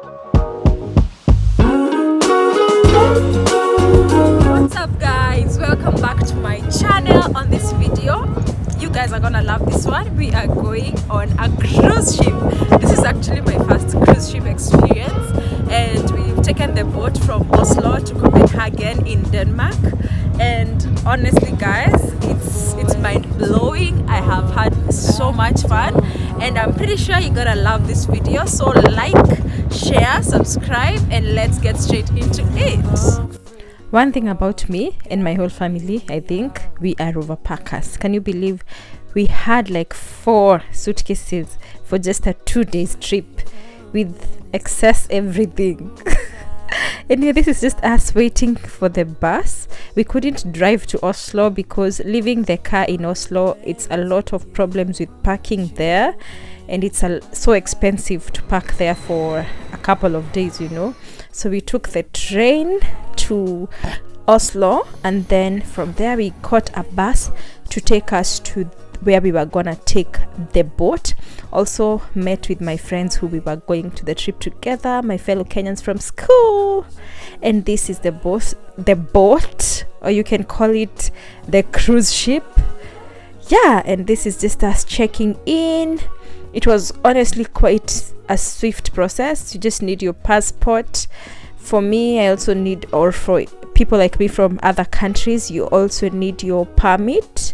What's up guys, welcome back to my channel. On this video you guys are gonna love this one. We are going on a cruise ship. This is actually my first cruise ship experience, and we've taken the boat from Oslo to Copenhagen in Denmark. And honestly guys, it's mind-blowing. I have had so much fun, and I'm pretty sure you're gonna love this video. So like, share, subscribe, and let's get straight into it. One thing about me and my whole family, I think we are overpackers. Can you believe we had like 4 suitcases for just a 2-day trip with excess everything? Anyway, this is just us waiting for the bus. We couldn't drive to Oslo because leaving the car in Oslo, it's a lot of problems with parking there, and it's so expensive to park there for a couple of days, you know. So we took the train to Oslo, and then from there we caught a bus to take us to where we were gonna take the boat. Also met with my friends who we were going to the trip together, my fellow Kenyans from school. And this is the boat, or you can call it the cruise ship. Yeah, and this is just us checking in. It was honestly quite a swift process. You just need your passport. For me, I also need, or for people like me from other countries, you also need your permit.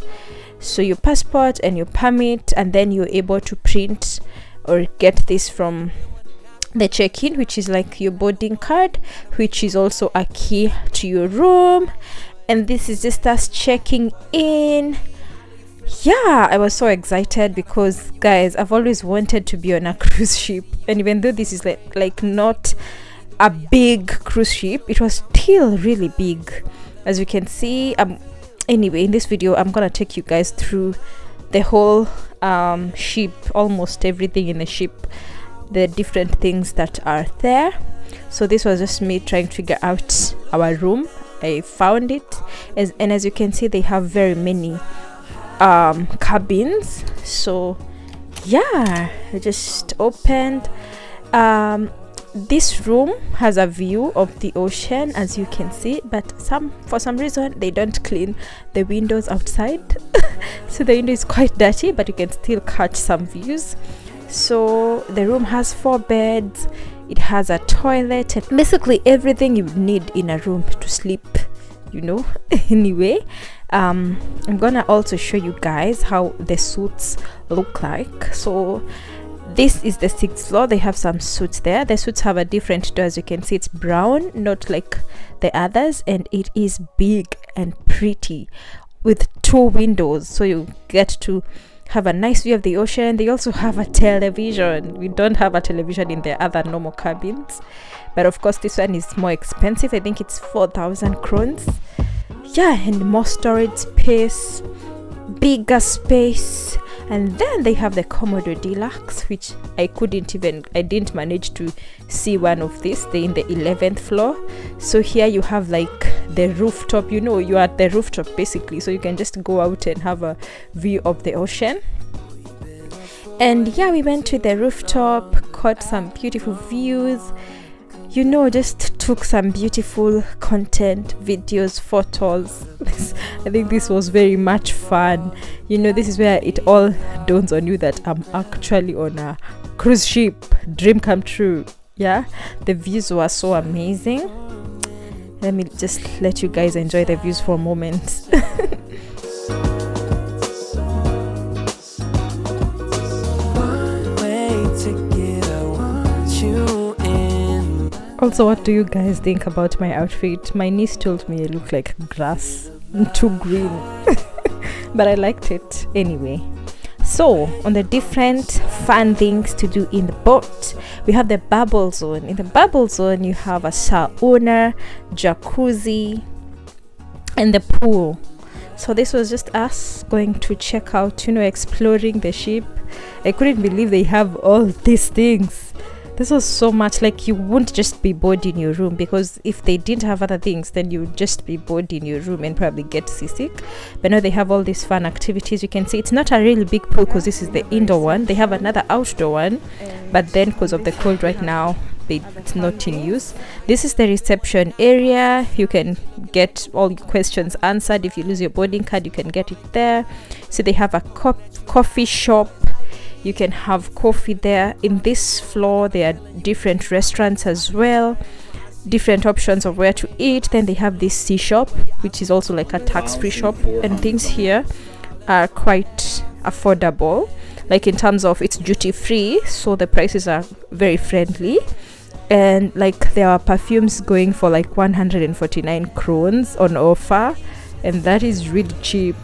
So your passport and your permit, and then you're able to print or get this from the check-in, which is like your boarding card, which is also a key to your room. And this is just us checking in. Yeah, I was so excited because guys, I've always wanted to be on a cruise ship, and even though this is like not a big cruise ship, it was still really big, as you can see. Anyway, in this video I'm gonna take you guys through the whole ship, almost everything in the ship, the different things that are there. So this was just me trying to figure out our room. I found it, and as you can see, they have very many cabins. So yeah, I just opened. This room has a view of the ocean, as you can see, but for some reason they don't clean the windows outside. So the window is quite dirty, but you can still catch some views. So the room has 4 beds, it has a toilet, and basically everything you need in a room to sleep, you know. Anyway, I'm gonna also show you guys how the suites look like. So this is the 6th floor. They have some suites there. The suites have a different door. As you can see, it's brown, not like the others, and it is big and pretty with 2 windows, so you get to have a nice view of the ocean. They also have a television. We don't have a television in the other normal cabins, but of course this one is more expensive. I think it's 4,000 crowns. Yeah, and more storage space, bigger space. And then they have the Commodore Deluxe, which I didn't manage to see one of these. They're in the 11th floor. So here you have like the rooftop, you know, you are at the rooftop basically, so you can just go out and have a view of the ocean. And yeah, we went to the rooftop, caught some beautiful views, you know, just took some beautiful content, videos, photos. I think this was very much fun. You know, this is where it all dawns on you that I'm actually on a cruise ship. Dream come true. Yeah, the views were so amazing. Let me just let you guys enjoy the views for a moment. Also, what do you guys think about my outfit? My niece told me I look like grass, too green. But I liked it anyway. So on the different fun things to do in the boat, we have the bubble zone. In the bubble zone you have a sauna, jacuzzi, and the pool. So this was just us going to check out, you know, exploring the ship. I couldn't believe they have all these things. This was so much, like you wouldn't just be bored in your room, because if they didn't have other things then you'd just be bored in your room and probably get seasick. But now they have all these fun activities. You can see it's not a really big pool because this is the indoor one. They have another outdoor one, but then because of the cold right now it's not in use. This is the reception area. You can get all your questions answered. If you lose your boarding card, you can get it there. So they have a coffee shop. You can have coffee there. In this floor there are different restaurants as well, different options of where to eat. Then they have this sea shop, which is also like a tax-free shop, and things here are quite affordable, like in terms of it's duty free, so the prices are very friendly. And like there are perfumes going for like 149 krones on offer, and that is really cheap.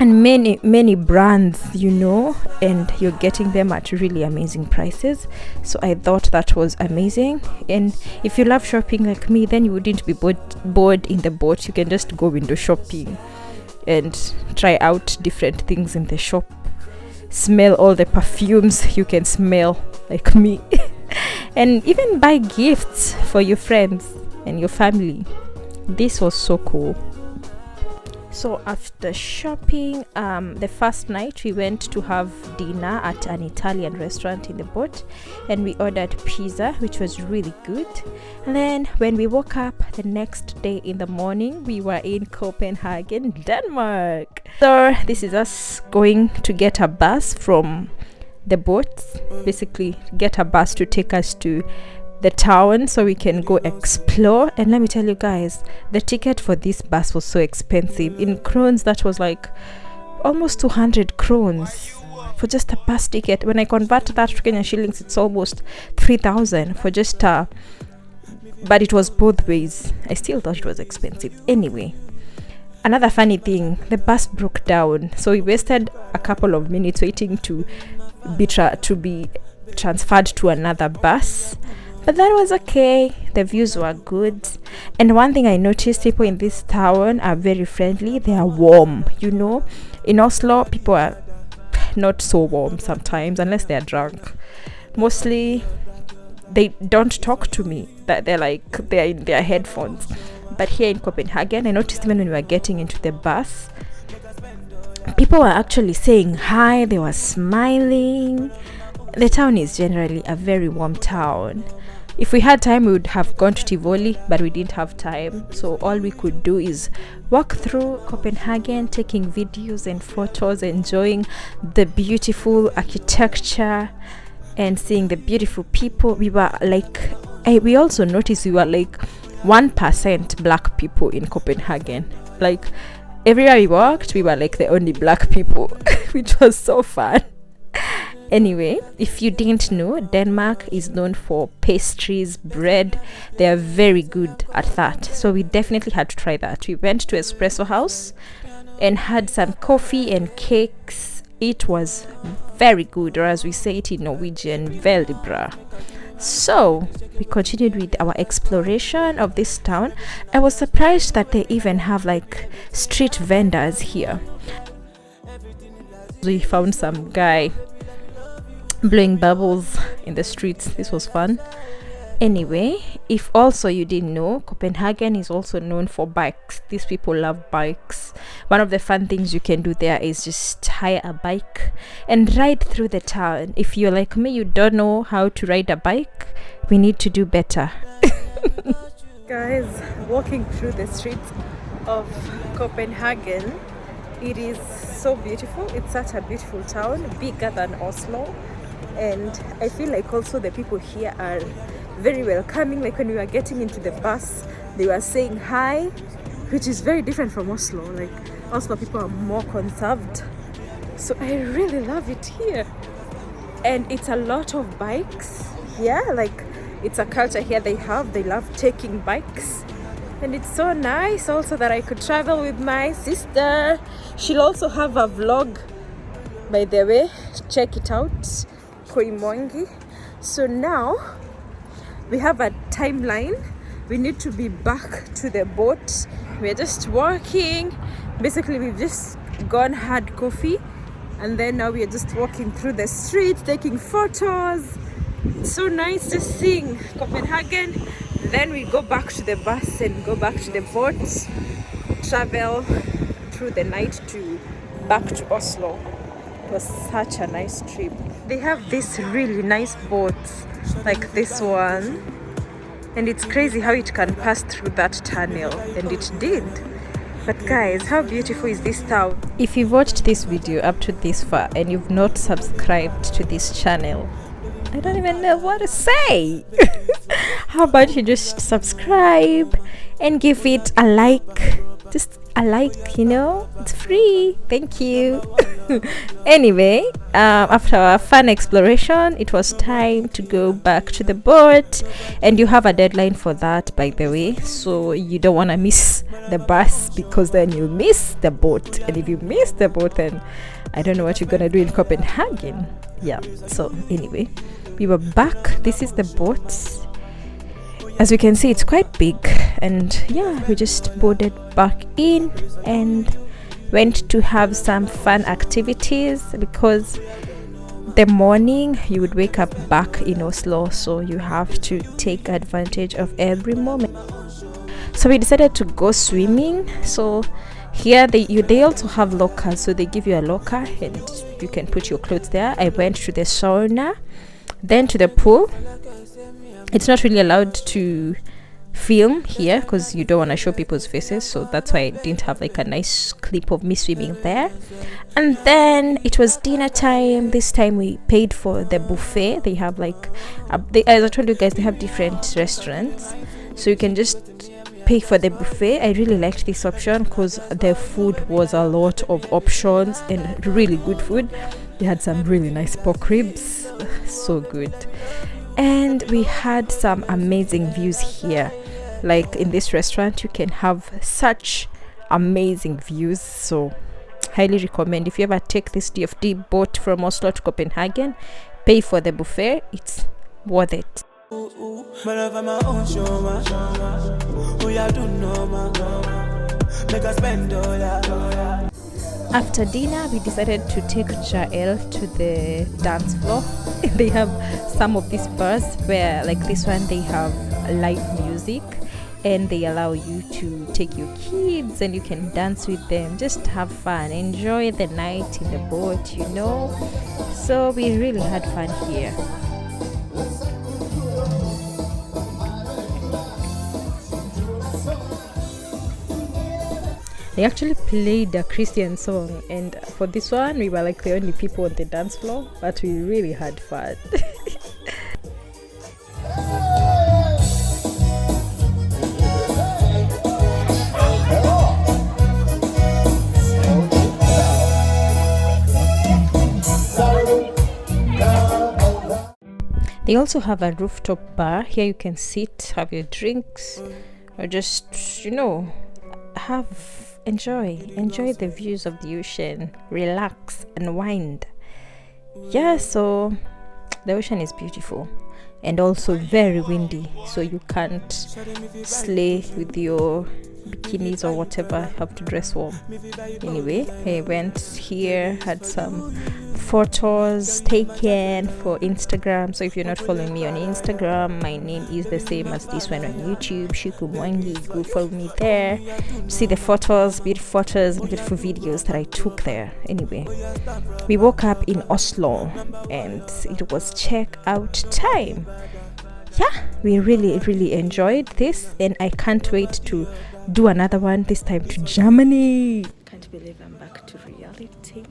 And many brands, you know, and you're getting them at really amazing prices. So I thought that was amazing. And if you love shopping like me, then you wouldn't be bored in the boat. You can just go window shopping and try out different things in the shop, smell all the perfumes you can smell like me and even buy gifts for your friends and your family. This was so cool. So after shopping, the first night we went to have dinner at an Italian restaurant in the boat, and we ordered pizza, which was really good. And then when we woke up the next day in the morning, we were in Copenhagen, Denmark. So this is us going to get a bus from the boat, basically get a bus to take us to the town so we can go explore. And let me tell you guys, the ticket for this bus was so expensive. In krones, that was like almost 200 krones for just a bus ticket. When I convert that to Kenyan shillings, it's almost 3,000 for just a, but it was both ways. I still thought it was expensive. Anyway, another funny thing, the bus broke down, so we wasted a couple of minutes waiting to be transferred to another bus. But that was okay. The views were good. And one thing I noticed, people in this town are very friendly. They are warm, you know. In Oslo, people are not so warm sometimes, unless they are drunk. Mostly they don't talk to me, that they're in their headphones. But here in Copenhagen, I noticed even when we were getting into the bus, people were actually saying hi. They were smiling. The town is generally a very warm town. If we had time, we would have gone to Tivoli, but we didn't have time. So all we could do is walk through Copenhagen, taking videos and photos, enjoying the beautiful architecture and seeing the beautiful people. We were like, we also noticed we were like 1% black people in Copenhagen. Like everywhere we walked, we were like the only black people, which was so fun. Anyway, if you didn't know, Denmark is known for pastries, bread. They are very good at that. So we definitely had to try that. We went to Espresso House and had some coffee and cakes. It was very good, or as we say it in Norwegian, veldig bra. So we continued with our exploration of this town. I was surprised that they even have like street vendors here. We found some guy blowing bubbles in the streets. This was fun. Anyway, if also you didn't know, Copenhagen is also known for bikes. These people love bikes. One of the fun things you can do there is just hire a bike and ride through the town. If you're like me, you don't know how to ride a bike, we need to do better. Guys, walking through the streets of Copenhagen, it is so beautiful. It's such a beautiful town, bigger than Oslo. And I feel like also the people here are very welcoming. Like when we were getting into the bus, they were saying hi, which is very different from Oslo. Like Oslo people are more conserved. So I really love it here. And it's a lot of bikes here. Like it's a culture here they love taking bikes. And it's so nice also that I could travel with my sister. She'll also have a vlog, by the way. Check it out. Koimongi. So now we have a timeline. We need to be back to the boat. We're just walking. Basically, we've just had coffee, and then now we're just walking through the streets, taking photos. It's so nice just seeing Copenhagen. Then we go back to the bus and go back to the boat, travel through the night back to Oslo. It was such a nice trip. They have these really nice boats like this one, and it's crazy how it can pass through that tunnel, and it did. But guys, how beautiful is this town? If you've watched this video up to this far and you've not subscribed to this channel, I don't even know what to say. How about you just subscribe and give it a like? Just a like, you know, it's free. Thank you. Anyway, after our fun exploration, it was time to go back to the boat, and you have a deadline for that, by the way, so you don't want to miss the bus, because then you'll miss the boat, and if you miss the boat, then I don't know what you're gonna do in Copenhagen. Yeah, so anyway, we were back. This is the boat. As you can see, it's quite big, and yeah, we just boarded back in and went to have some fun activities, because the morning you would wake up back in Oslo, so you have to take advantage of every moment. So we decided to go swimming. So here they also have lockers, so they give you a locker and you can put your clothes there. I went to the sauna, then to the pool. It's not really allowed to film here because you don't want to show people's faces, so that's why I didn't have like a nice clip of me swimming there. And then it was dinner time. This time we paid for the buffet. They have like as I told you guys, they have different restaurants, so you can just pay for the buffet. I really liked this option because the food was a lot of options and really good food. They had some really nice pork ribs, so good. And we had some amazing views here. Like in this restaurant, you can have such amazing views, so highly recommend. If you ever take this DFD boat from Oslo to Copenhagen, pay for the buffet, it's worth it. After dinner, we decided to take Jael to the dance floor. They have some of these bars where, like this one, they have live music, and they allow you to take your kids and you can dance with them, just have fun, enjoy the night in the boat, you know. So we really had fun here. They actually played a Christian song, and for this one we were like the only people on the dance floor, but we really had fun. They also have a rooftop bar. Here you can sit, have your drinks, or just, you know, enjoy the views of the ocean, relax, unwind. Yeah, so the ocean is beautiful and also very windy, so you can't slay with your bikinis or whatever, have to dress warm. Anyway, I went here, had some photos taken for Instagram. So if you're not following me on Instagram, my name is the same as this one on YouTube, Shiku Mwangi. Go follow me there, see the photos, beautiful photos and beautiful videos that I took there. Anyway, we woke up in Oslo and it was check out time. Yeah, we really enjoyed this, and I can't wait to do another one, this time to Germany. Can't believe I'm back to reality.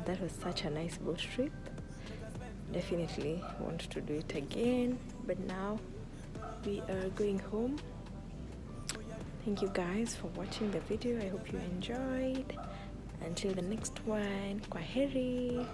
That was such a nice boat trip. Definitely want to do it again, but now we are going home. Thank you guys for watching the video. I hope you enjoyed. Until the next one, kwaheri.